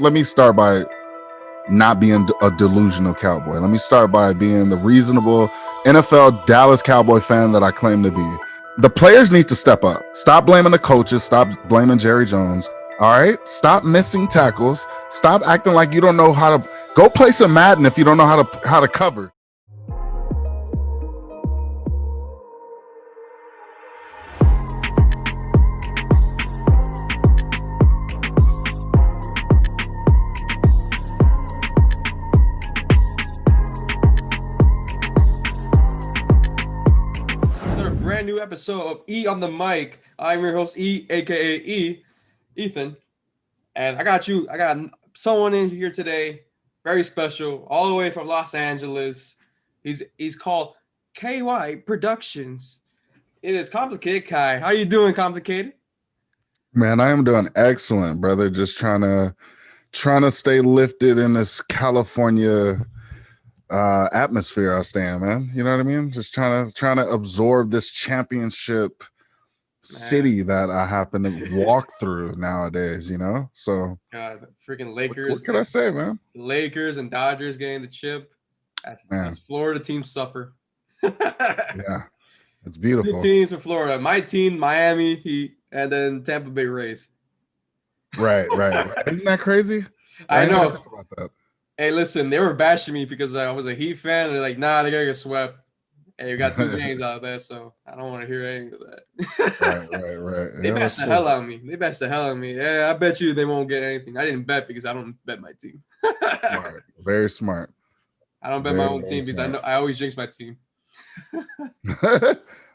Let me start by not being a delusional Cowboy. Let me start by being the reasonable NFL Dallas Cowboy fan that I claim to be. The players need to step up. Stop blaming the coaches. Stop blaming Jerry Jones. All right? Stop missing tackles. Stop acting like you don't know how to go play some Madden if you don't know how to cover. Brand new episode of E on the Mic. I'm your host E, aka Ethan, and I got someone in here today, very special, all the way from Los Angeles. He's called KY Productions. It is Komplicated. Kai, how you doing, Komplicated? Man, I am doing excellent, brother. Just trying to stay lifted in this California atmosphere I stay in, man. You know what I mean? Just trying to absorb this championship city that I happen to walk through nowadays, you know? So God, freaking Lakers. What can I say, man? Lakers and Dodgers getting the chip. As Florida teams suffer. Yeah. It's beautiful. 2 teams for Florida. My team, Miami Heat, and then Tampa Bay Rays. Right. Isn't that crazy? I know. Think about that. Hey, listen, they were bashing me because I was a Heat fan. And they're like, nah, they gotta get swept. And you got 2 games out of that, so I don't want to hear any of that. Right. They bashed the hell out of me. Yeah, I bet you they won't get anything. I didn't bet because I don't bet my team. Smart. Very smart. I don't bet my own team because I always jinx my team.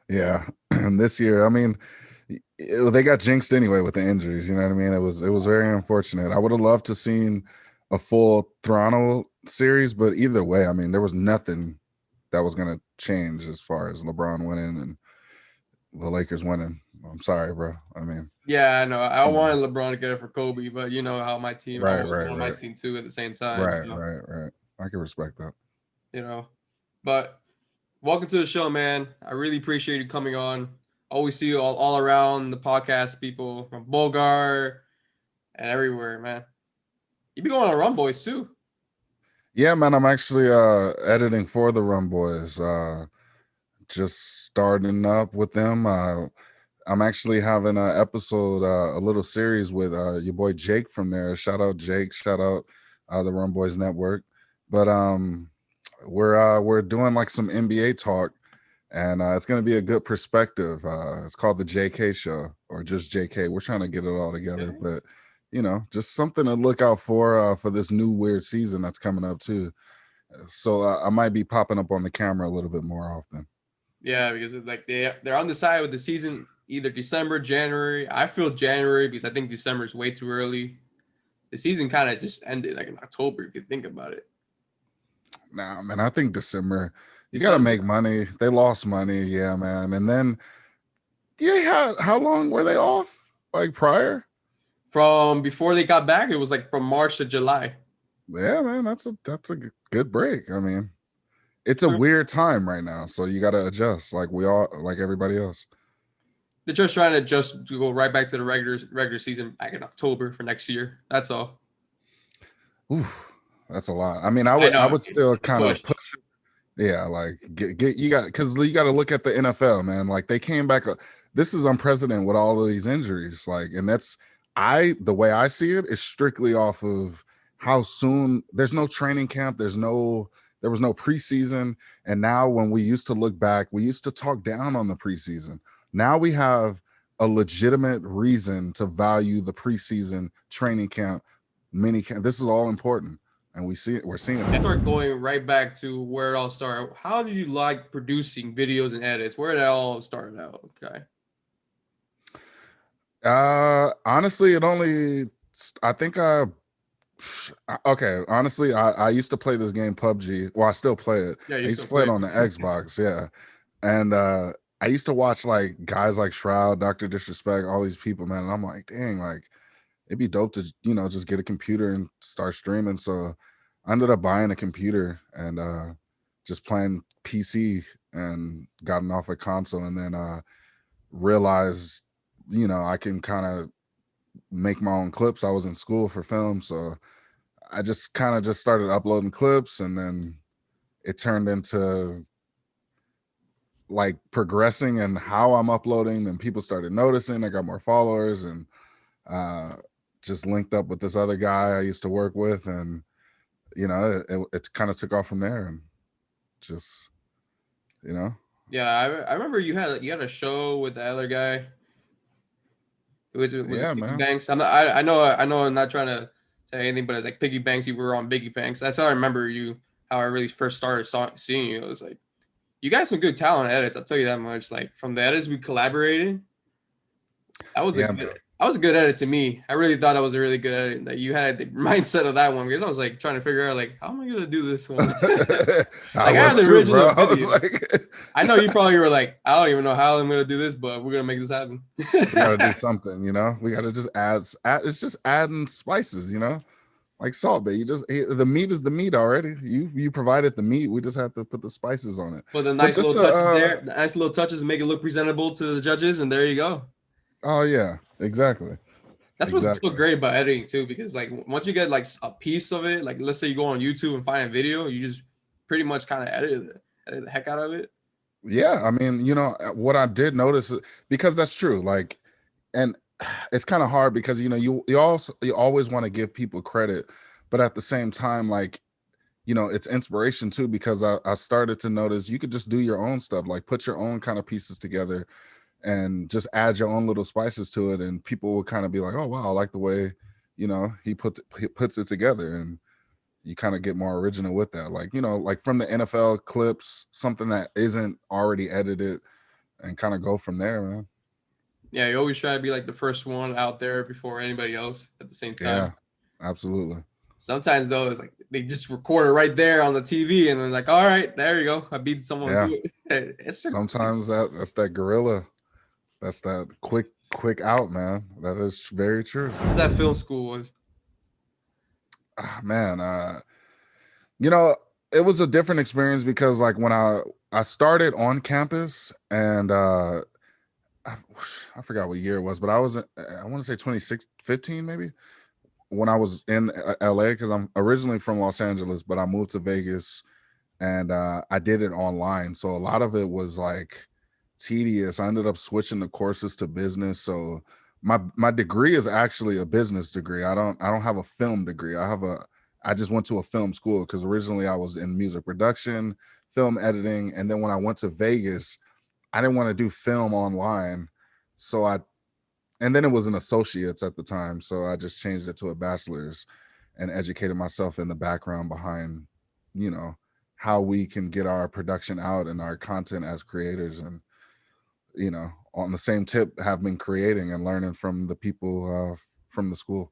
Yeah. And this year, I mean, they got jinxed anyway with the injuries. You know what I mean? It was very unfortunate. I would have loved to seen a full Toronto series, but either way, I mean, there was nothing that was going to change as far as LeBron winning and the Lakers winning. I'm sorry, bro. I mean, yeah, I know. I wanted LeBron to get it for Kobe, but you know how my team, right. my team too at the same time. Right, you know? right. I can respect that. You know, but welcome to the show, man. I really appreciate you coming on. Always see you all around the podcast, people from Bulgar and everywhere, man. You be going on Run Boys too. Yeah, man. I'm actually editing for the Run Boys. Just starting up with them. I'm actually having an episode, a little series with your boy Jake from there. Shout out Jake. Shout out the Run Boys Network. But we're doing like some NBA talk, and it's going to be a good perspective. It's called the JK Show, or just JK. We're trying to get it all together, but you know, just something to look out for this new weird season that's coming up too. So I might be popping up on the camera a little bit more often. Yeah, because like they're on the side with the season, either December, January. I feel January because I think December is way too early. The season kind of just ended like in October if you think about it. Nah, man, I think December. You got to make money. They lost money, yeah, man. And then, yeah, how long were they off? Like prior? From before they got back, it was like from March to July. Yeah, man, that's a good break. I mean, it's a weird time right now, so you got to adjust, like everybody else. They're just trying to adjust to go right back to the regular season back in October for next year. That's all. Ooh, that's a lot. I mean, I would still kind of push. Yeah, like get you got, because you got to look at the NFL, man. Like they came back. This is unprecedented with all of these injuries. Like, and the way I see it is strictly off of how soon. There's no training camp. There was no preseason. And now when we used to look back, we used to talk down on the preseason. Now we have a legitimate reason to value the preseason, training camp, mini camp. This is all important. And we're seeing it. Start going right back to where it all started. How did you like producing videos and edits? Where did it all start out? Okay. Honestly, honestly, I used to play this game PUBG. Well, I still play it. Yeah, I used to play it on the Xbox, yeah. And I used to watch like guys like Shroud, Dr. Disrespect, all these people, man. And I'm like, dang, like it'd be dope to, you know, just get a computer and start streaming. So I ended up buying a computer and just playing PC and gotten off a console, and then realized, you know, I can kind of make my own clips. I was in school for film, so I just kind of just started uploading clips, and then it turned into like progressing and how I'm uploading, and people started noticing. I got more followers, and uh just linked up with this other guy I used to work with, and it kind of took off from there, and just you know Yeah, I remember you had a show with the other guy. Was it yeah, Piggy man. Banks? I know I'm not trying to say anything, but it's like Piggy Banks. You were on Biggie Banks. That's how I remember you. How I really first started seeing you. It was like you got some good talent edits. I'll tell you that much. Like from the edits we collaborated, that was a Yeah, good. man. That was a good edit to me. I really thought that was a really good edit. That you had the mindset of that one because I was like trying to figure out like how am I gonna do this one. I Like I had was the too, bro. original I was video. like, I know you probably were like, I don't even know how I'm gonna do this, but we're gonna make this happen. we got to do something, we got to just add, it's just adding spices, like salt, but the meat is the meat already. You provided the meat, we just have to put the spices on it. But the But nice just little to touches there, the nice little touches make it look presentable to the judges, and there you go. oh yeah, exactly. That's what's so Exactly. great about editing too, because like once you get like a piece of it, like let's say you go on YouTube and find a video, you just pretty much kind of edit the heck out of it. Yeah, I mean, what I did notice, because that's true, like, and it's kind of hard because you always want to give people credit, but at the same time, like, it's inspiration too, because I started to notice you could just do your own stuff, like put your own kind of pieces together and just add your own little spices to it, and people will kind of be like, oh wow, I like the way he puts it together, and you kind of get more original with that, like like from the NFL clips, something that isn't already edited, and kind of go from there, man. Yeah, you always try to be like the first one out there before anybody else at the same time. Yeah, absolutely. Sometimes though, it's like they just record it right there on the TV, and then like, all right, there you go, I beat someone Yeah, to it. It's just like, sometimes that's that gorilla, that's that quick out, man. That is very true. that film school was. Man, you know it was a different experience, because like when I started on campus, and I, I forgot what year it was, but I was I want to say 2015 maybe, when I was in LA, because I'm originally from Los Angeles, but I moved to Vegas, and I did it online. So a lot of it was like tedious. I ended up switching the courses to business. So my degree is actually a business degree. I don't have a film degree. I just went to a film school, because originally I was in music production, film editing, and then when I went to Vegas, I didn't want to do film online. So and then it was an associate's at the time. So I just changed it to a bachelor's and educated myself in the background behind, you know, how we can get our production out and our content as creators. And, on the same tip, have been creating and learning from the people from the school.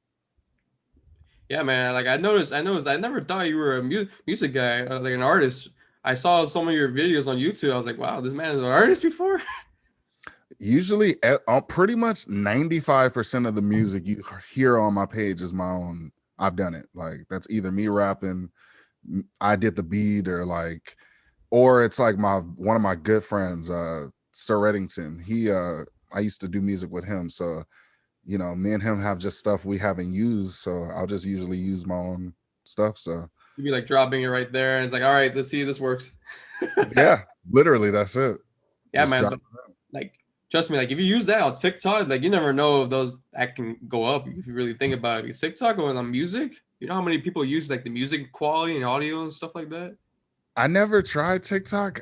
Yeah, man. Like I noticed. I never thought you were a music guy, like an artist. I saw some of your videos on YouTube. I was like, wow, this man is an artist before. Usually, pretty much 95% of the music you hear on my page is my own. I've done it. Like, that's either me rapping, I did the beat, or it's like one of my good friends, Sir Reddington. I used to do music with him, so me and him have just stuff we haven't used, so I'll just usually use my own stuff. So You'd be like dropping it right there, and it's like, all right, let's see if this works. yeah, literally, that's it. Yeah, Just man. drop. But like, trust me, like if you use that on TikTok, like you never know if those that can go up if you really think about it. Because TikTok or on music, you know how many people use like the music quality and audio and stuff like that. I never tried TikTok.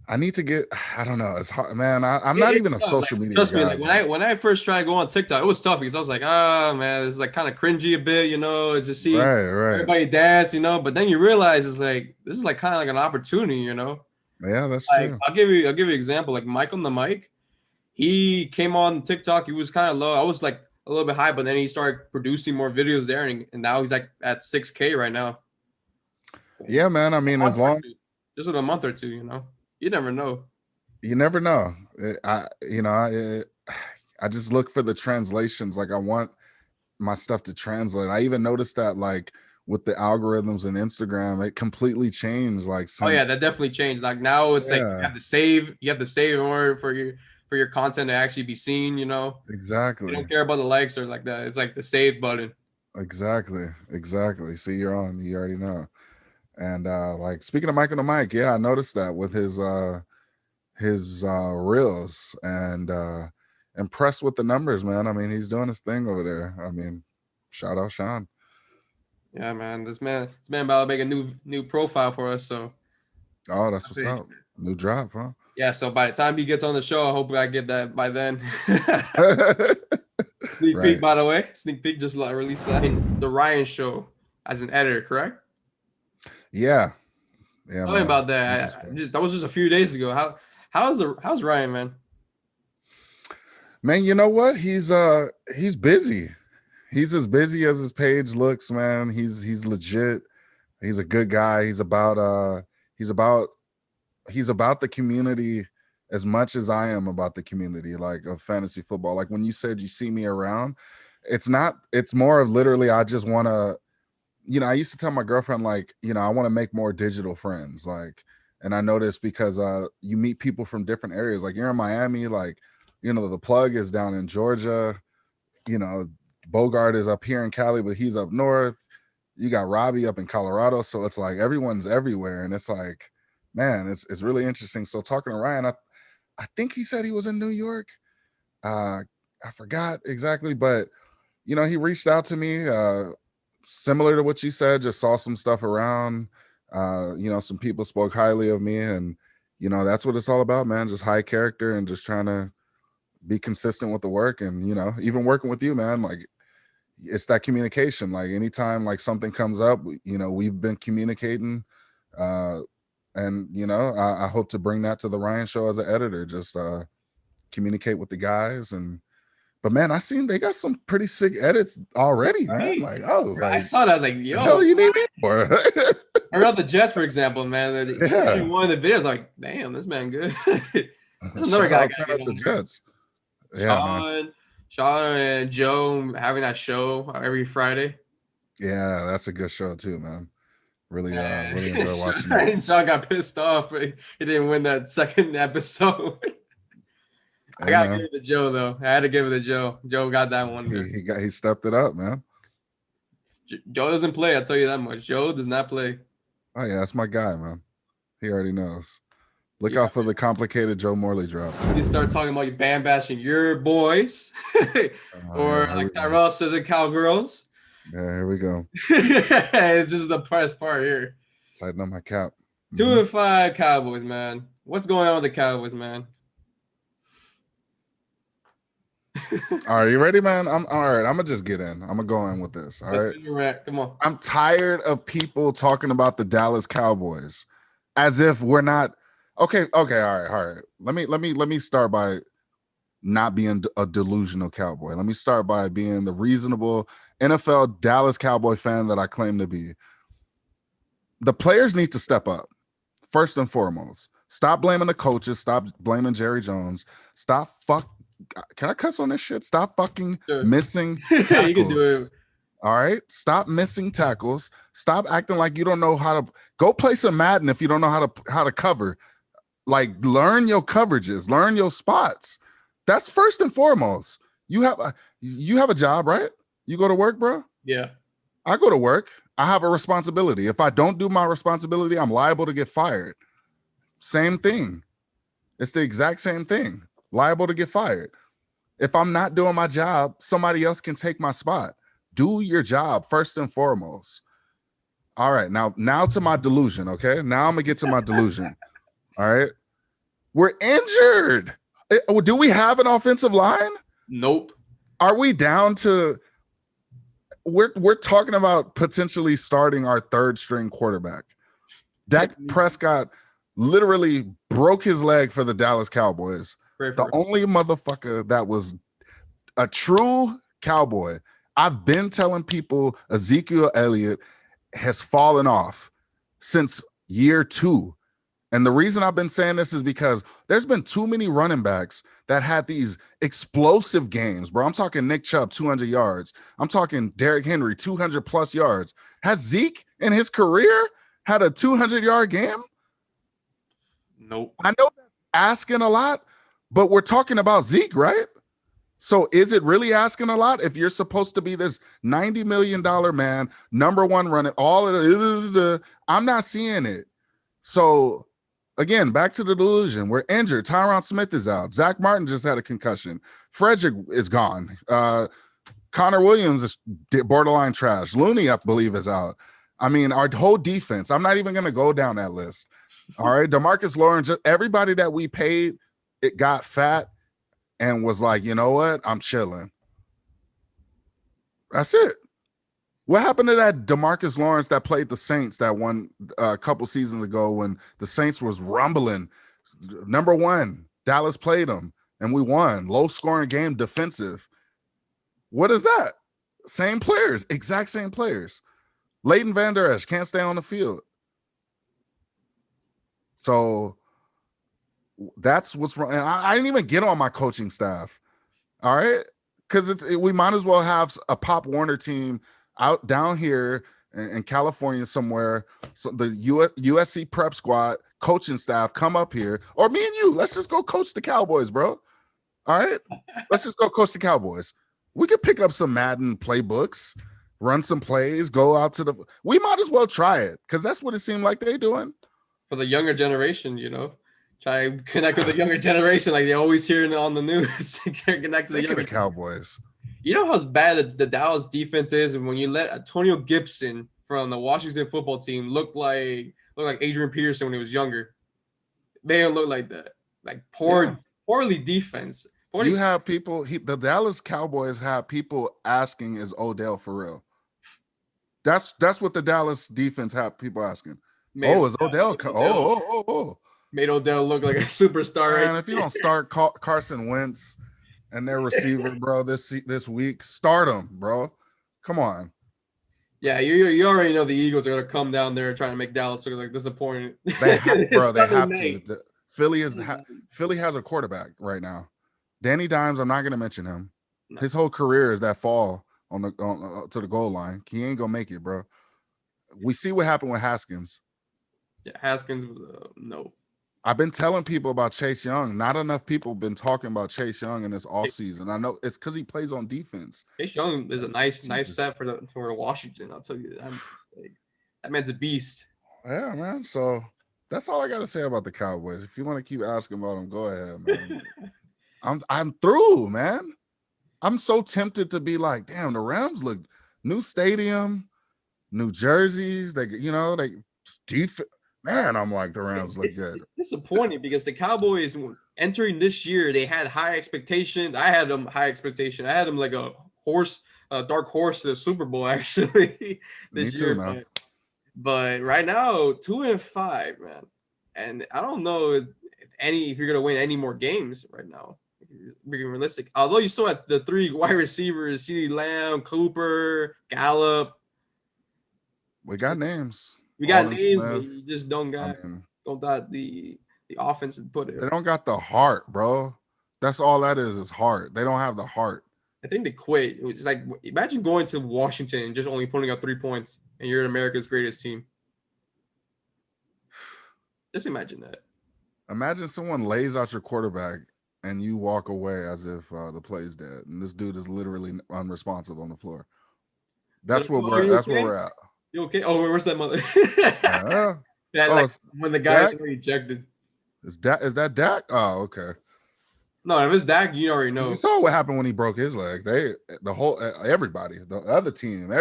I need to get. I don't know. It's hard, man. I'm not It's even a tough. Like, social media trust me, guy, like but when I first tried to go on TikTok, it was tough because I was like, ah, man, this is like kind of cringy a bit, it's just seeing right. everybody dance. But then you realize it's like this is like kind of like an opportunity. Yeah, that's Like true. I'll give you an example. Like Mike on the mic, he came on TikTok. He was kind of low. I was like a little bit high, but then he started producing more videos there, and now he's like at 6K right now. Yeah, man. I mean, as long Just in a month or two, you never know. you never know. I just look for the translations. Like, I want my stuff to translate. I even noticed that, like, with the algorithms and Instagram, it completely changed. Like, Oh yeah, that since definitely changed. Like now it's like yeah, you have to save in order for your for your content to actually be seen. You know, they Exactly. don't care about the likes or like that. It's like the save button. Exactly. See, you're on. You already know. And like speaking of Mike on the mic, yeah, I noticed that with his reels, and impressed with the numbers, man. I mean, he's doing his thing over there. I mean, shout out Sean. Yeah, man. This man about to make a new profile for us. So Oh, that's what's up. New drop, huh? yeah. So by the time he gets on the show, I hope I get that by then. Sneak peek, Right. by the way. Sneak peek just like released that in the Ryan show as an editor, correct? Yeah. Tell me about that. That was just a few days ago. How's Ryan, man? Man, you know what? He's busy. He's as busy as his page looks, man. He's legit. He's a good guy. He's about the community as much as I am about the community, like of fantasy football. Like when you said you see me around, it's more of literally I just want to, I used to tell my girlfriend, like, I want to make more digital friends. Like, and I noticed because you meet people from different areas. Like you're in Miami, like, the plug is down in Georgia, Bogart is up here in Cali, but he's up north. You got Robbie up in Colorado. So it's like everyone's everywhere. And it's like, man, it's really interesting. So talking to Ryan, I think he said he was in New York. I forgot exactly, but he reached out to me, similar to what you said, just saw some stuff around. Some people spoke highly of me, and that's what it's all about, man. Just high character and just trying to be consistent with the work. And even working with you, man, like it's that communication. Like anytime like something comes up, we've been communicating, and I hope to bring that to the Ryan show as an editor. Just communicate with the guys. But man, I seen they got some pretty sick edits already, man. Like I was like, I saw that. I was like, yo, the hell you need me for? I read the Jets, for example, man. Yeah. One of the videos, like, damn, this man good. There's another guy got the Jets. Yeah, man. Sean and Joe having that show every Friday. Yeah, that's a good show too, man. Really enjoy watching it. And Sean got pissed off. He didn't win that second episode. I gotta give it to Joe though. I had to give it to Joe. Joe got that one. He stepped it up, man. Joe doesn't play. I'll tell you that much. Joe does not play. Oh yeah, that's my guy, man. He already knows. Look out for the complicated Joe Morley drop. You start talking about your band bashing your boys, or like Tyrell says in Cowgirls. Yeah, here we go. It's just the best part here. Tighten up my cap. 2-5 Cowboys, man. What's going on with the Cowboys, man? All right, you ready, man? I'm all right. I'm gonna just get in. I'm gonna go in with this. All right. Come on. I'm tired of people talking about the Dallas Cowboys as if we're not. Okay. All right. Let me start by not being a delusional Cowboy. Let me start by being the reasonable NFL Dallas Cowboy fan that I claim to be. The players need to step up first and foremost. Stop blaming the coaches. Stop blaming Jerry Jones. Can I cuss on this shit? Stop fucking missing tackles. You can do it. All right? Stop missing tackles. Stop acting like you don't know how to go play some Madden if you don't know how to cover. Like learn your coverages, learn your spots. That's first and foremost. You have a job, right? You go to work, bro? Yeah. I go to work. I have a responsibility. If I don't do my responsibility, I'm liable to get fired. Same thing. It's the exact same thing. Liable to get fired. If I'm not doing my job, somebody else can take my spot. Do your job first and foremost. All right, now to my delusion, okay? Now I'm gonna get to my delusion. All right. We're injured. Do we have an offensive line? Nope. Are we down to we're talking about potentially starting our third string quarterback. Dak Prescott literally broke his leg for the Dallas Cowboys. The only motherfucker that was a true Cowboy. I've been telling people Ezekiel Elliott has fallen off since year 2. And the reason I've been saying this is because there's been too many running backs that had these explosive games, bro. I'm talking Nick Chubb, 200 yards. I'm talking Derrick Henry, 200 plus yards. Has Zeke in his career had a 200-yard game? Nope. I know that's asking a lot, But we're talking about Zeke, right? So is it really asking a lot if you're supposed to be this $90 million man, number one running all of the I'm not seeing it. So again, back to the delusion. We're injured. Tyron Smith is out. Zach Martin just had a concussion. Frederick is gone. Connor Williams is borderline trash. Looney, I believe, is out. I mean, our whole defense. I'm not even going to go down that list. All right. DeMarcus Lawrence, everybody that we paid, it got fat and was like, you know what? I'm chilling. That's it. What happened to that DeMarcus Lawrence that played the Saints that one a couple seasons ago when the Saints was rumbling? Number one, Dallas played them and we won. Low scoring game, defensive. What is that? Same players, exact same players. Leighton Vander Esch can't stay on the field. So that's what's wrong. And I didn't even get on my coaching staff. All right. Because we might as well have a Pop Warner team out down here in California somewhere. So the USC prep squad coaching staff come up here, or me and you, let's just go coach the Cowboys, bro. All right. Let's just go coach the Cowboys. We could pick up some Madden playbooks, run some plays, go out to the. We might as well try it because that's what it seemed like they're doing. For the younger generation, try and connect with the younger generation, like they always hear on the news. Connect to the younger Cowboys. You know how bad the Dallas defense is, and when you let Antonio Gibson from the Washington football team look like Adrian Peterson when he was younger, they don't look like that. Like poorly defense. You have people. The Dallas Cowboys have people asking, "Is Odell for real?" That's what the Dallas defense have people asking. Is Odell? Made Odell look like a superstar. Man, if you don't start Carson Wentz and their receiver, bro, this week, start them, bro. Come on. Yeah, you already know the Eagles are gonna come down there and try to make Dallas look like disappointed. They have, bro. They have to. Philly has a quarterback right now. Danny Dimes, I'm not going to mention him. No. His whole career is that fall to the goal line. He ain't going to make it, bro. We see what happened with Haskins. Yeah, Haskins was no. I've been telling people about Chase Young. Not enough people have been talking about Chase Young in this offseason. I know it's because he plays on defense. Chase Young is a nice set for Washington. I'll tell you that. That man's a beast. Yeah, man. So that's all I got to say about the Cowboys. If you want to keep asking about them, go ahead, man. I'm through, man. I'm so tempted to be like, damn, the Rams look new stadium, new jerseys. They defense. Man, I'm like, the Rams look good. It's disappointing because the Cowboys entering this year, they had high expectations. I had them high expectation. I had them like a dark horse to the Super Bowl actually this year. Man. But right now, 2-5, man. And I don't know if you're gonna win any more games right now. Being realistic, although you still have the three wide receivers: CeeDee Lamb, Cooper, Gallup. We got names. We got names, but you just don't got the offense to put it. They don't got the heart, bro. That's all that is heart. They don't have the heart. I think they quit. It was like, imagine going to Washington and just only putting up 3 points, and you're America's greatest team. Just imagine that. Imagine someone lays out your quarterback and you walk away as if the play's dead, and this dude is literally unresponsive on the floor. That's where we're at. You okay? Oh, where's that mother? When the guy ejected. Is that Dak? Oh, okay. No, if it's Dak, you already know. You saw what happened when he broke his leg. Everybody, the other team,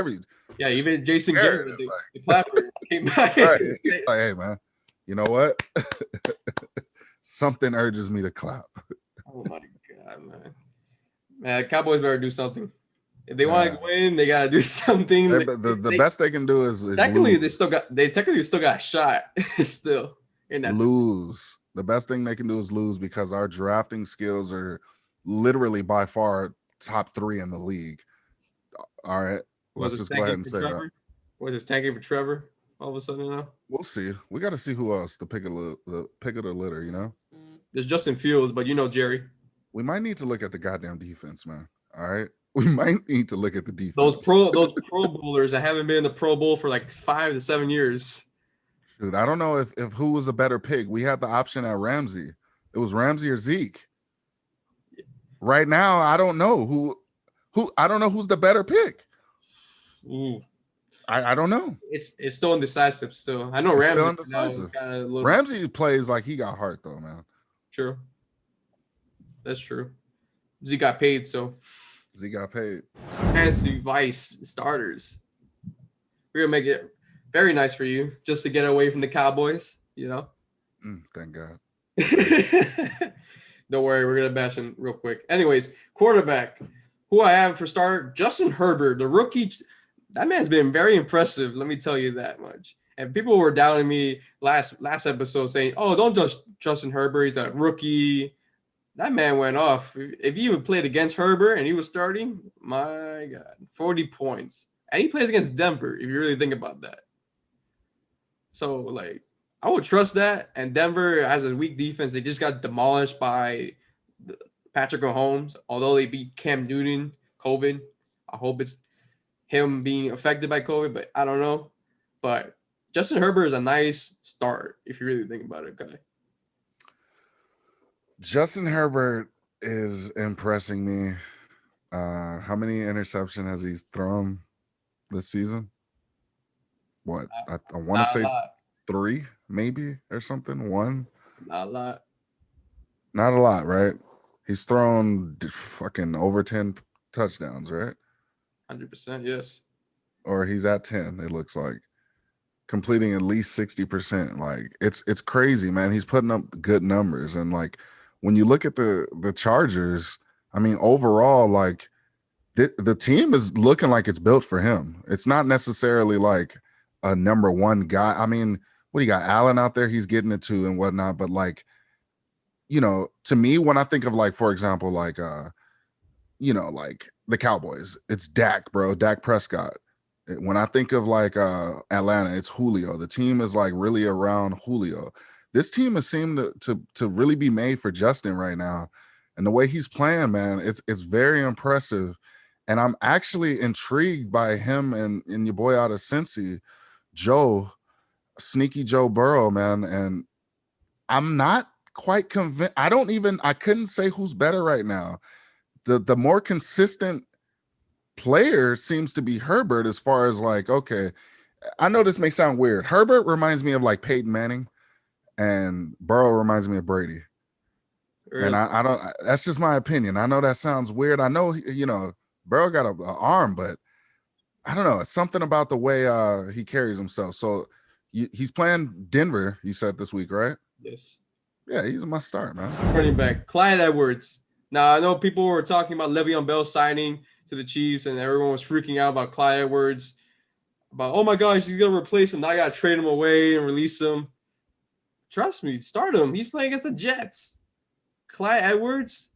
even Jason Garrett, the clapper came back. Right. Like, hey, man, you know what? Something urges me to clap. Oh my God, man, Cowboys better do something. If they want to win, they gotta do something. The best they can do is technically lose. they still got a shot still in that lose. The best thing they can do is lose because our drafting skills are literally by far top 3 in the league. All right, let's just go ahead and say that. Was it tanking for Trevor all of a sudden now? We'll see. We got to see who else the pick of the litter. You know, there's Justin Fields, but Jerry. We might need to look at the goddamn defense, man. All right. We might need to look at the defense. Those pro bowlers that haven't been in the Pro Bowl for like 5 to 7 years. Dude, I don't know if who was a better pick. We had the option at Ramsey. It was Ramsey or Zeke. right now, I don't know who I don't know who's the better pick. Ooh. I don't know. It's still indecisive. Still, I know It's still Ramsey now indecisive. kind of a little bit. Ramsey plays like he got heart though, man. True, that's true. He got paid, so He got paid. fantasy vice starters. We're gonna make it very nice for you just to get away from the Cowboys. Thank God. Don't worry, we're gonna bash him real quick. Anyways, quarterback, who I have for starter, Justin Herbert, the rookie. That man's been very impressive. Let me tell you that much. And people were doubting me last episode, saying, "Oh, don't just Justin Herbert. He's a rookie." That man went off. If you even played against Herbert and he was starting, my God, 40 points. And he plays against Denver, if you really think about that. So, like, I would trust that. And Denver has a weak defense. They just got demolished by Patrick Mahomes. Although they beat Cam Newton, COVID. I hope it's him being affected by COVID, but I don't know. But Justin Herbert is a nice start, if you really think about it, guy. Justin Herbert is impressing me. How many interceptions has he thrown this season? What? I want to say 3, maybe, or something. 1. Not a lot. Not a lot, right? He's thrown fucking over 10 touchdowns, right? 100%, yes. Or he's at 10, it looks like. Completing at least 60%. Like, it's crazy, man. He's putting up good numbers. And, like, when you look at the Chargers, I mean, overall, like, the team is looking like it's built for him. It's not necessarily like a number one guy. I mean, what do you got? Allen out there, he's getting it to and whatnot. But like, to me, when I think of like, for example, like like the Cowboys, it's Dak, bro, Dak Prescott. When I think of like Atlanta, it's Julio. The team is like really around Julio. This team has seemed to really be made for Justin right now. And the way he's playing, man, it's very impressive. And I'm actually intrigued by him and your boy out of Cincy, Sneaky Joe Burrow, man. And I'm not quite convinced. I couldn't say who's better right now. The more consistent player seems to be Herbert, as far as like, okay, I know this may sound weird. Herbert reminds me of like Peyton Manning, and Burrow reminds me of Brady. Really? And I don't, that's just my opinion. I know that sounds weird. I know, Burrow got an arm, but I don't know. It's something about the way he carries himself. So he's playing Denver, you said, this week, right? Yes. Yeah, he's a must start, man. Running back, Clyde Edwards. Now, I know people were talking about Le'Veon Bell signing to the Chiefs, and everyone was freaking out about Clyde Edwards. About, oh my gosh, he's going to replace him. Now I got to trade him away and release him. Trust me, start him. He's playing against the Jets. Clyde Edwards,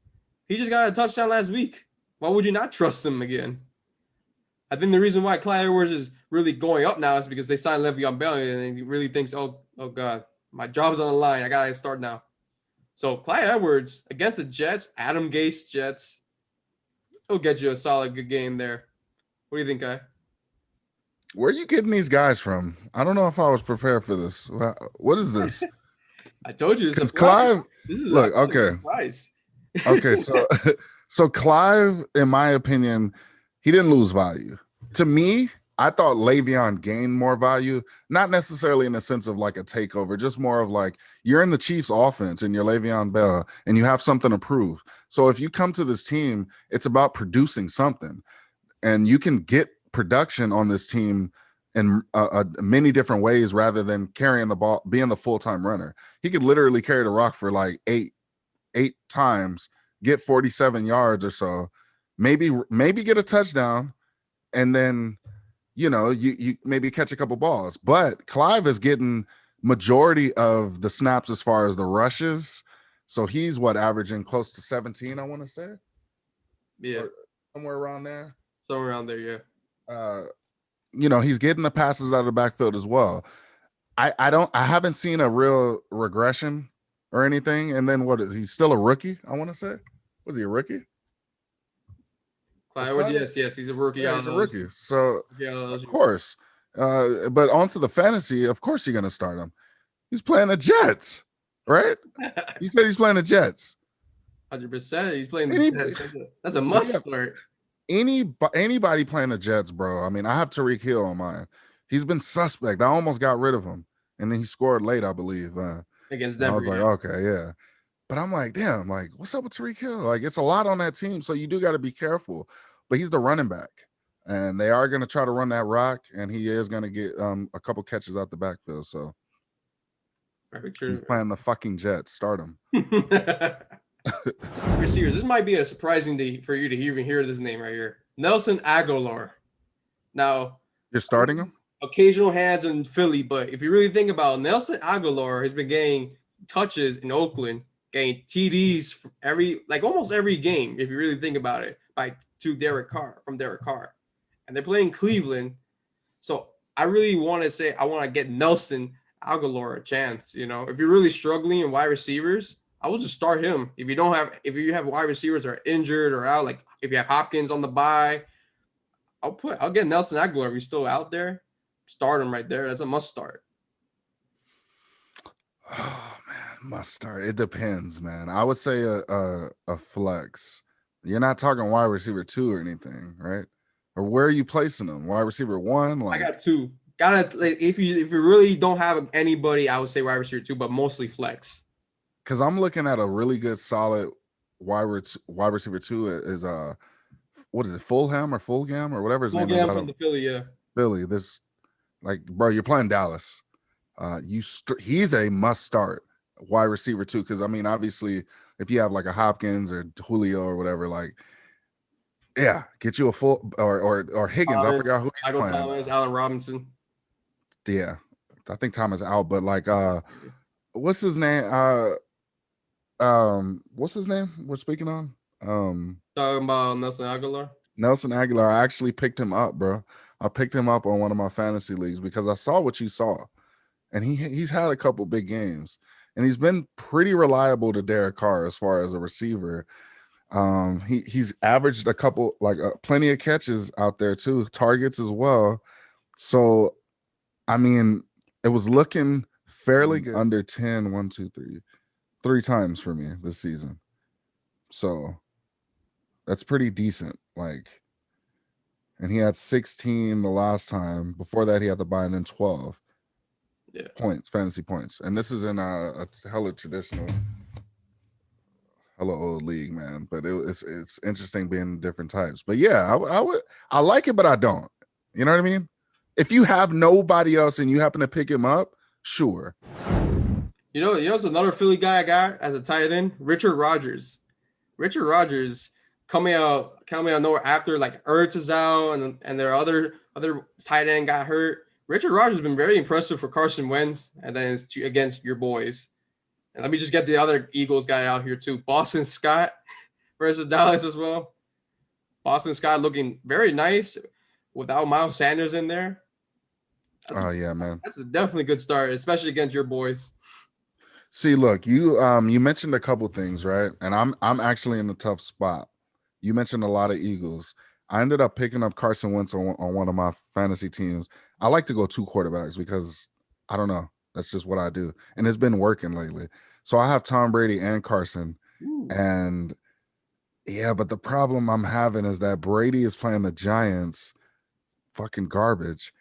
he just got a touchdown last week. Why would you not trust him again? I think the reason why Clyde Edwards is really going up now is because they signed Le'Veon Bell, and he really thinks, oh God, my job's on the line. I got to start now. So Clyde Edwards against the Jets, Adam Gase Jets, he'll get you a solid good game there. What do you think, Kai? Where are you getting these guys from? I don't know if I was prepared for this. What is this? I told you. Because Clive, this is look, okay. Okay, so Clive, in my opinion, he didn't lose value. To me, I thought Le'Veon gained more value, not necessarily in the sense of like a takeover, just more of like you're in the Chiefs offense and you're Le'Veon Bell and you have something to prove. So if you come to this team, it's about producing something, and you can get production on this team in many different ways rather than carrying the ball, being the full-time runner. He could literally carry the rock for like eight times, get 47 yards or so, maybe get a touchdown, and then you maybe catch a couple balls. But Clive is getting majority of the snaps as far as the rushes. So he's averaging close to 17, I want to say. Yeah. Or somewhere around there. Somewhere around there, yeah. He's getting the passes out of the backfield as well. I haven't seen a real regression or anything. And then he's still a rookie, I want to say. Was he a rookie? Yes, he's a rookie. Yeah, he's a rookie. So of course. But onto the fantasy, of course you're gonna start him. He's playing the Jets, right? He said he's playing the Jets. 100%. He's playing the Any, Jets. That's a must yeah, start. anybody playing the Jets, bro. I mean, I have Tyreek Hill on mine. He's been suspect. I almost got rid of him, and then he scored late, I believe. Against And I Denver. was like, okay, yeah. But I'm like, damn, like, what's up with Tyreek Hill? Like, it's a lot on that team, so you do got to be careful. But he's the running back, and they are going to try to run that rock, and he is going to get a couple catches out the backfield. So Very he's true. playing the fucking Jets. Start him. Receivers. This might be a surprising for you to even hear this name right here. Nelson Aguilar. Now, You're starting him? occasional hands in Philly, but if you really think about it, Nelson Aguilar has been getting touches in Oakland, getting TDs almost every game, if you really think about it, from Derek Carr. And they're playing Cleveland. So I really want to say I want to get Nelson Aguilar a chance. You know, if you're really struggling in wide receivers, I will just start him. If you have wide receivers that are injured or out, like if you have Hopkins on the bye, I'll get Nelson Aguilar if he's still out there. Start him right there. That's a must start. Oh man, must start. It depends, man. I would say a flex. You're not talking wide receiver 2 or anything, right? Or where are you placing them? Wide receiver 1? I got 2. If you really don't have anybody, I would say wide receiver 2, but mostly flex. Because I'm looking at a really good solid wide receiver 2 is what is it, Fulham or whatever his name is out from the Philly, yeah. Philly. This, like, bro, you're playing Dallas. He's a must start wide receiver 2, because I mean, obviously, if you have like a Hopkins or Julio or whatever, like, yeah, get you a full or Higgins. I forgot who he's playing. Thomas, Allen Robinson. Yeah, I think Thomas out, but like, what's his name? What's his name? We're speaking on. Talking about Nelson Aguilar. Nelson Aguilar. I actually picked him up, bro. I picked him up on one of my fantasy leagues because I saw what you saw, and he's had a couple big games, and he's been pretty reliable to Derek Carr as far as a receiver. He's averaged a couple, like, plenty of catches out there too, targets as well. So, I mean, it was looking fairly good. Under 10, 1, 2, 3, 3 times for me this season. So that's pretty decent. Like, and he had 16 the last time. Before that, he had to buy, and then 12 points, fantasy points. And this is in a hella traditional, hella old league, man. But it's interesting being different types. But yeah, I like it, but I don't. You know what I mean? If you have nobody else and you happen to pick him up, sure. You know, it's another Philly guy I got as a tight end, Richard Rodgers. Richard Rodgers coming out nowhere after like Ertz is out and their other tight end got hurt. Richard Rodgers has been very impressive for Carson Wentz, and then it's against your boys. And let me just get the other Eagles guy out here too, Boston Scott versus Dallas as well. Boston Scott looking very nice without Miles Sanders in there. Yeah, man. That's a definitely good start, especially against your boys. See, look, you mentioned a couple things, right? And I'm actually in a tough spot. You mentioned a lot of Eagles. I ended up picking up Carson Wentz on one of my fantasy teams. I like to go 2 quarterbacks because I don't know. That's just what I do. And it's been working lately. So I have Tom Brady and Carson. Ooh. And yeah, but the problem I'm having is that Brady is playing the Giants, fucking garbage.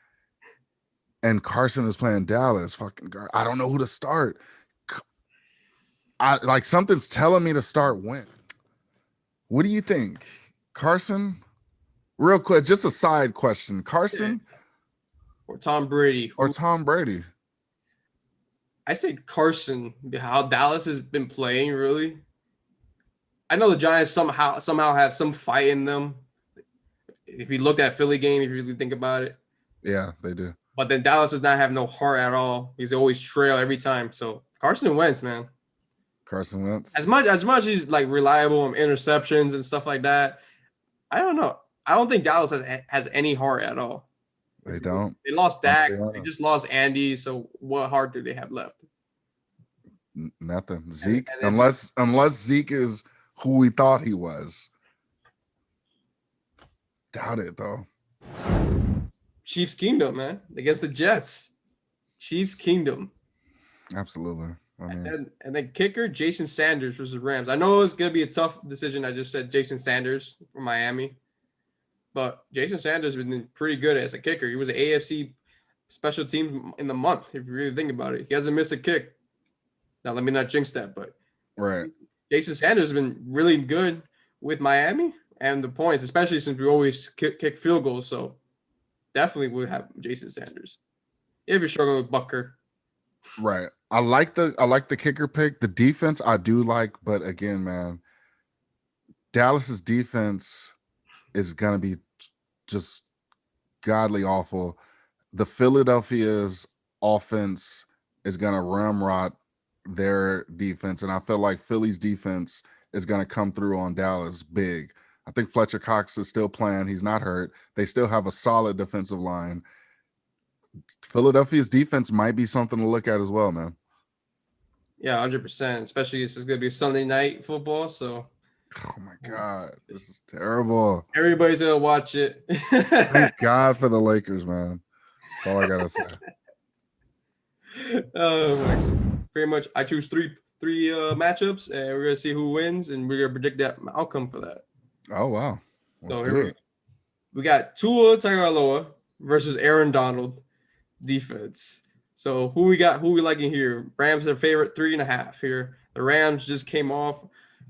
And Carson is playing Dallas, fucking garbage. I don't know who to start. Like, something's telling me to start Wentz. What do you think? Carson? Real quick, just a side question. Carson or Tom Brady? Or Tom Brady? I say Carson. How Dallas has been playing, really. I know the Giants somehow have some fight in them. If you look at Philly game, if you really think about it. Yeah, they do. But then Dallas does not have no heart at all. He's always trail every time. So Carson Wentz, man. Carson Wentz. As much as he's like reliable on interceptions and stuff like that, I don't know. I don't think Dallas has any heart at all. They don't. They lost Dak. They just lost Andy. So what heart do they have left? Nothing. Zeke, unless Zeke is who we thought he was. Doubt it though. Chiefs Kingdom, man, against the Jets. Chiefs Kingdom. Absolutely. I mean, And then kicker Jason Sanders versus Rams. I know it's gonna be a tough decision. I just said Jason Sanders for Miami, but Jason Sanders has been pretty good as a kicker. He was an AFC special teams in the month. If you really think about it, he hasn't missed a kick. Now let me not jinx that, but right. Jason Sanders has been really good with Miami and the points, especially since we always kick field goals. So definitely would have Jason Sanders if you're struggling with Bucker. Right. I like the kicker pick. The defense I do like, but again, man, Dallas's defense is gonna be just godly awful. The Philadelphia's offense is gonna ramrod their defense, and I feel like Philly's defense is gonna come through on Dallas big. I think Fletcher Cox is still playing. He's not hurt. They still have a solid defensive line. Philadelphia's defense might be something to look at as well, man. Yeah, 100%. Especially this is gonna be Sunday night football, so Oh my God, this is terrible. everybody's gonna watch it. Thank God for the Lakers, man. That's all I gotta say. Pretty much, I choose three matchups, and we're gonna see who wins, and we're gonna predict that outcome for that. Oh wow, let's So do here it. we got Tua Tagovailoa versus Aaron Donald defense. So who we got? Who we liking here? Rams are favorite 3.5 here. The Rams just came off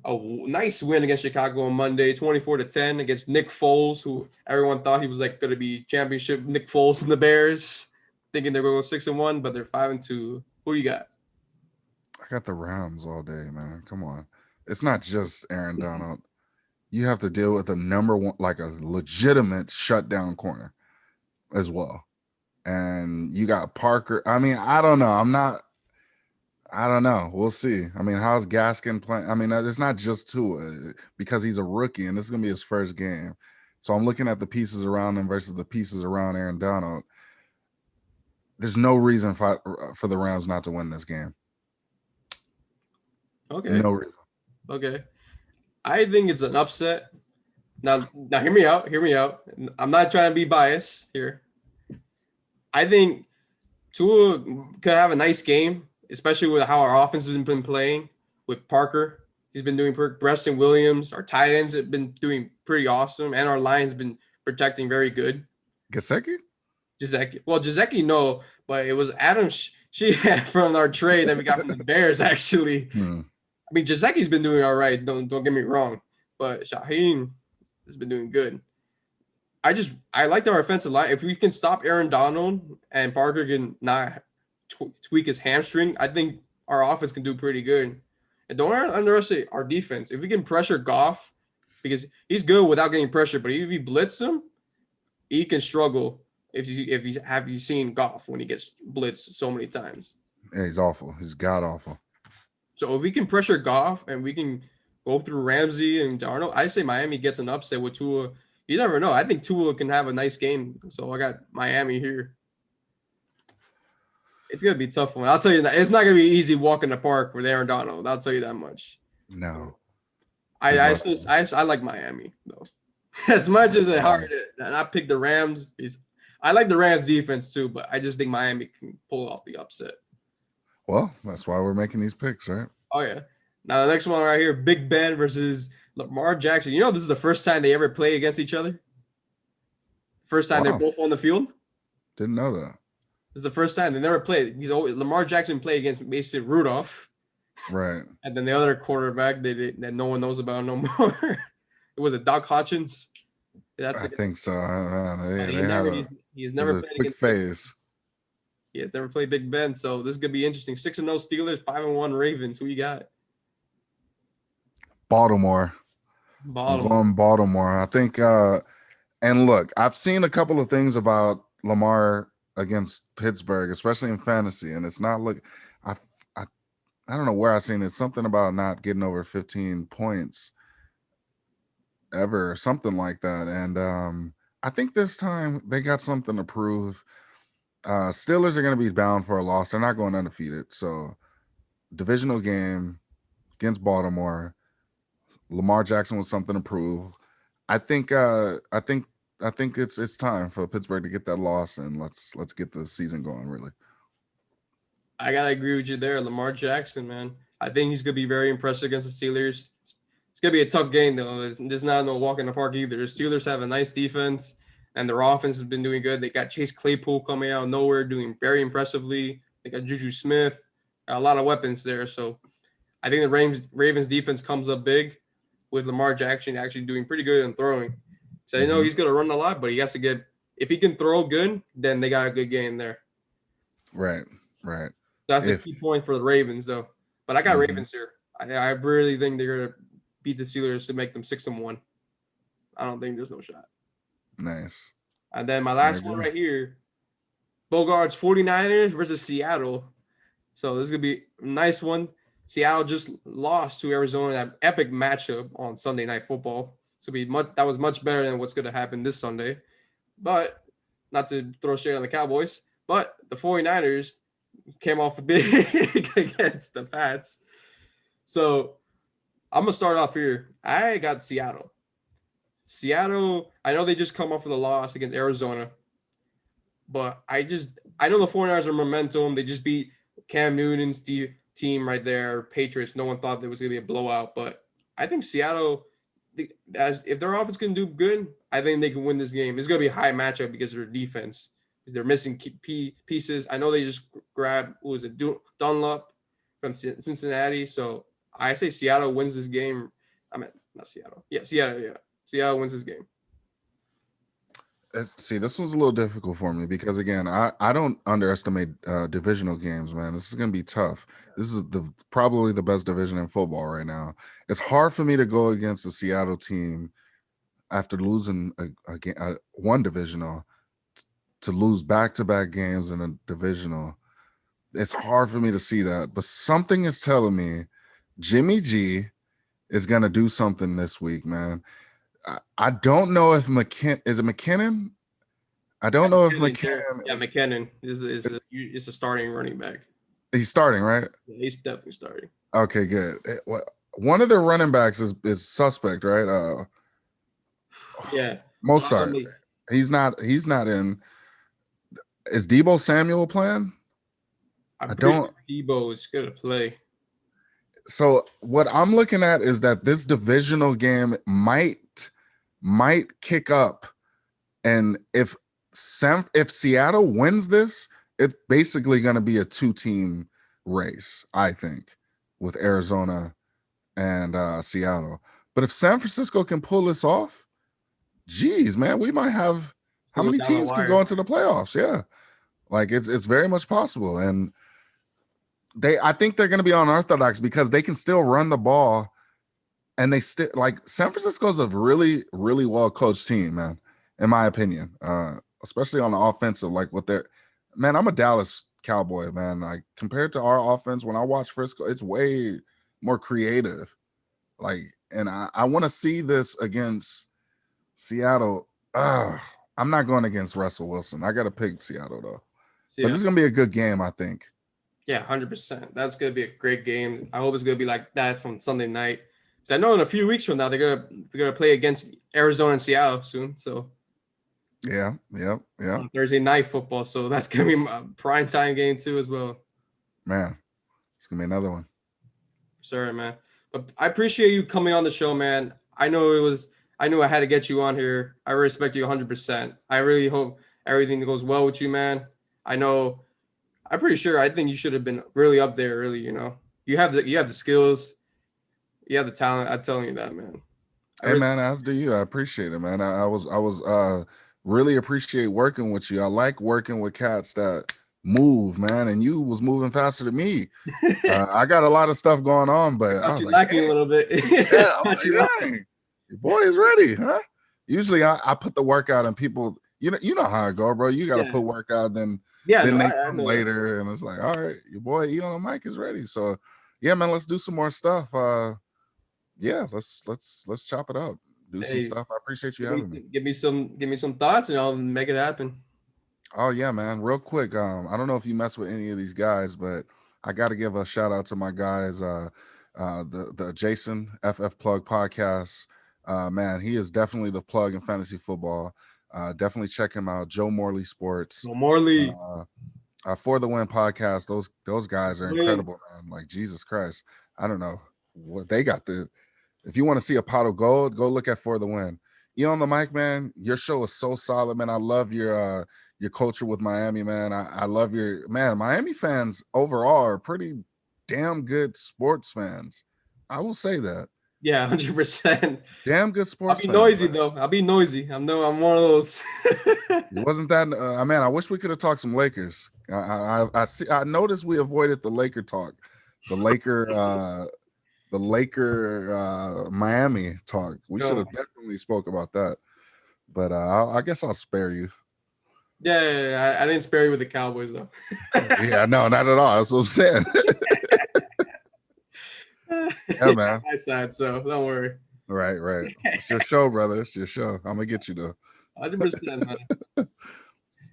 a nice win against Chicago on Monday, 24-10 against Nick Foles, who everyone thought he was like going to be championship Nick Foles and the Bears, thinking they're going to go 6-1, but they're 5-2. Who you got? I got the Rams all day, man. Come on, it's not just Aaron Donald. You have to deal with a number one, like a legitimate shutdown corner as well. And you got Parker. I mean, I don't know. I don't know. We'll see. I mean, how's Gaskin playing? I mean, it's not just Tua because he's a rookie and this is going to be his first game. So I'm looking at the pieces around him versus the pieces around Aaron Donald. There's no reason for the Rams not to win this game. Okay. No reason. Okay. I think it's an upset. Now hear me out. Hear me out. I'm not trying to be biased here. I think Tua could have a nice game, especially with how our offense has been playing with Parker. He's been doing Preston Williams. Our tight ends have been doing pretty awesome, and our line's been protecting very good. Gesicki? Gesicki, no, but it was Adam she had from our trade that we got from the Bears, actually. I mean, Gesicki's been doing all right. Don't get me wrong, but Shaheen has been doing good. I like our offensive line. If we can stop Aaron Donald and Parker can not tweak his hamstring, I think our offense can do pretty good. And don't underestimate our defense. If we can pressure Goff, because he's good without getting pressure, but if you blitz him, he can struggle. If you have you seen Goff when he gets blitzed so many times? Yeah, he's awful. He's god awful. So if we can pressure Goff and we can go through Ramsey and Darnold, I say Miami gets an upset with Tua. You never know. I think Tua can have a nice game. So I got Miami here. It's gonna be a tough one. I'll tell you that it's not gonna be easy walking the park with Aaron Donald. I'll tell you that much. No. I like Miami though. As much as it's hard, and I picked the Rams. I like the Rams defense too, but I just think Miami can pull off the upset. Well, that's why we're making these picks, right? Oh yeah. Now the next one right here, Big Ben versus Lamar Jackson. You know this is the first time they ever play against each other. First time they're both on the field. Didn't know that. This is the first time they never played. Lamar Jackson played against Mason Rudolph. Right. And then the other quarterback that no one knows about no more. It was a Doc Hutchins. I think so. He's never played against phase. He has never played Big Ben, so this is gonna be interesting. 6-0 Steelers, 5-1 Ravens. Who you got? Baltimore. I'm going Baltimore. I think and look, I've seen a couple of things about Lamar against Pittsburgh, especially in fantasy, and it's not look I don't know where I've seen it. Something about not getting over 15 points ever, something like that. And I think this time they got something to prove. Steelers are going to be bound for a loss. They're not going undefeated. So divisional game against Baltimore. Lamar Jackson with something to prove. I think it's time for Pittsburgh to get that loss, and let's get the season going, really. I gotta agree with you there. Lamar Jackson, man. I think he's gonna be very impressive against the Steelers. It's gonna be a tough game though. There's not no walk in the park either. The Steelers have a nice defense, and their offense has been doing good. They got Chase Claypool coming out of nowhere, doing very impressively. They got Juju Smith, a lot of weapons there. So I think the Ravens defense comes up big with Lamar Jackson actually doing pretty good in throwing. So I know he's gonna run a lot, but he has to get if he can throw good, then they got a good game there. Right, right. That's a If key point for the Ravens, though. But I got Ravens here. I really think they're gonna beat the Steelers to make them 6-1. I don't think there's no shot. nice. And then my I last one agree. right here, Bogart's 49ers versus Seattle. So this is gonna be a nice one. Seattle just lost to Arizona, that epic matchup on Sunday Night Football. So that was much better than what's gonna happen this Sunday. But not to throw shade on the Cowboys, but the 49ers came off a big against the Pats. So I'm gonna start off here. I got Seattle. Seattle, I know they just come off with a loss against Arizona, but I know the 49ers are momentum. They just beat Cam Newton's team right there, Patriots. No one thought there was gonna be a blowout, but I think Seattle, as if their offense can do good, I think they can win this game. It's gonna be a high matchup because of their defense. Because they're missing key pieces. I know they just grabbed Dunlop from Cincinnati, so I say Seattle wins this game. I mean, not Seattle. Yeah, Seattle. Yeah, Seattle wins this game. See, this one's a little difficult for me because again, I don't underestimate divisional games, man. This is gonna be tough. This is probably the best division in football right now. It's hard for me to go against the Seattle team after losing one divisional to lose back-to-back games in a divisional. It's hard for me to see that, but something is telling me Jimmy G is gonna do something this week, man. I don't know if is it McKinnon? I Yeah, don't know if McKinnon. Yeah, McKinnon McKinnon is a starting running back. he's starting, right? Yeah, he's definitely starting. Okay, good. One of their running backs is suspect, right? Yeah, Mostert. He's not in. Is Debo Samuel playing? I'm I pretty don't. sure Debo is gonna play. So what I'm looking at is that this divisional game might kick up, and if Seattle wins this, it's basically going to be a 2-team race, I think, with Arizona and Seattle. But if San Francisco can pull this off, geez, man, we might have how Go many down the teams can go wire. into the playoffs? Yeah, like it's very much possible, and I think they're going to be unorthodox because they can still run the ball, and they still like San Francisco's a really well coached team, man, in my opinion. Especially on the offensive, like what they're, man, I'm a Dallas Cowboy, man. Like compared to our offense, when I watch Frisco, it's way more creative. Like, and I want to see this against Seattle. I'm not going against Russell Wilson. I got to pick Seattle though, So, but yeah, this is gonna be a good game, I think. yeah, 100%. That's gonna be a great game. I hope it's gonna be like that from Sunday night. Because I know in a few weeks from now they're gonna play against Arizona and Seattle soon. So Yeah. on Thursday night football. So that's gonna be my prime time game too as well. Man, it's gonna be another one. Sorry, man. But I appreciate you coming on the show, man. I knew I had to get you on here. I respect you 100%. I really hope everything goes well with you, man. I'm pretty sure I think you should have been really up there early, you know. You have the skills, you have the talent. I'm telling you that, man. I Hey really man, as do you. I appreciate it, man. I was really appreciate working with you. I like working with cats that move, man, and you was moving faster than me. I got a lot of stuff going on, but I got was you like, lacking a dang, little bit. yeah, I was Got you like, dang, your boy is ready, huh? Usually I put the workout and people, you know how I go, bro. You gotta Yeah. put workout, then Yeah, no, they I come know that. later, and it's like, all right, your boy E on the mic is ready. So yeah, man, let's do some more stuff. Yeah, let's chop it up, do some Hey, stuff. I appreciate you having me. give me some thoughts and I'll make it happen. Oh yeah, man. Real quick, I don't know if you mess with any of these guys, but I got to give a shout out to my guys, the Jason FF Plug podcast. Man, he is definitely the plug in fantasy football. Definitely check him out, Joe Morley Sports. No Morley. Uh, For the Win podcast. Those guys are Win. incredible, man. Like Jesus Christ, I don't know what they got. If you want to see a pot of gold, go look at For the Win. You on the mic, man. Your show is so solid, man. I love your culture with Miami, man. I love your man. Miami fans overall are pretty damn good sports fans. I will say that. Yeah, 100%. Damn good I'll sports be fans, noisy man. though. I'll be noisy. I'm one of those. It wasn't that man. I wish we could have talked some Lakers. I see. I noticed we avoided the Laker talk, the Laker, the Laker Miami talk. We should No. have definitely spoke about that. But I guess I'll spare you. Yeah. I didn't spare you with the Cowboys though. Yeah, no, not at all. That's what I'm saying. Yeah, man. My side, so don't worry. Right. It's your show, brother. It's your show. I'm gonna get you though. 100%, man.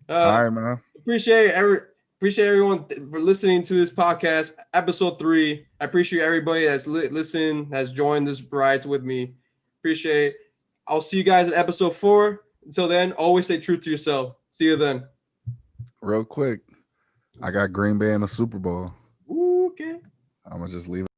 All right, man. Appreciate everyone for listening to this podcast, episode 3. I appreciate everybody that's listened, has joined this ride with me. Appreciate it. I'll see you guys in episode 4. Until then, always stay true to yourself. See you then. Real quick, I got Green Bay in the Super Bowl. Okay. I'm gonna just leave it.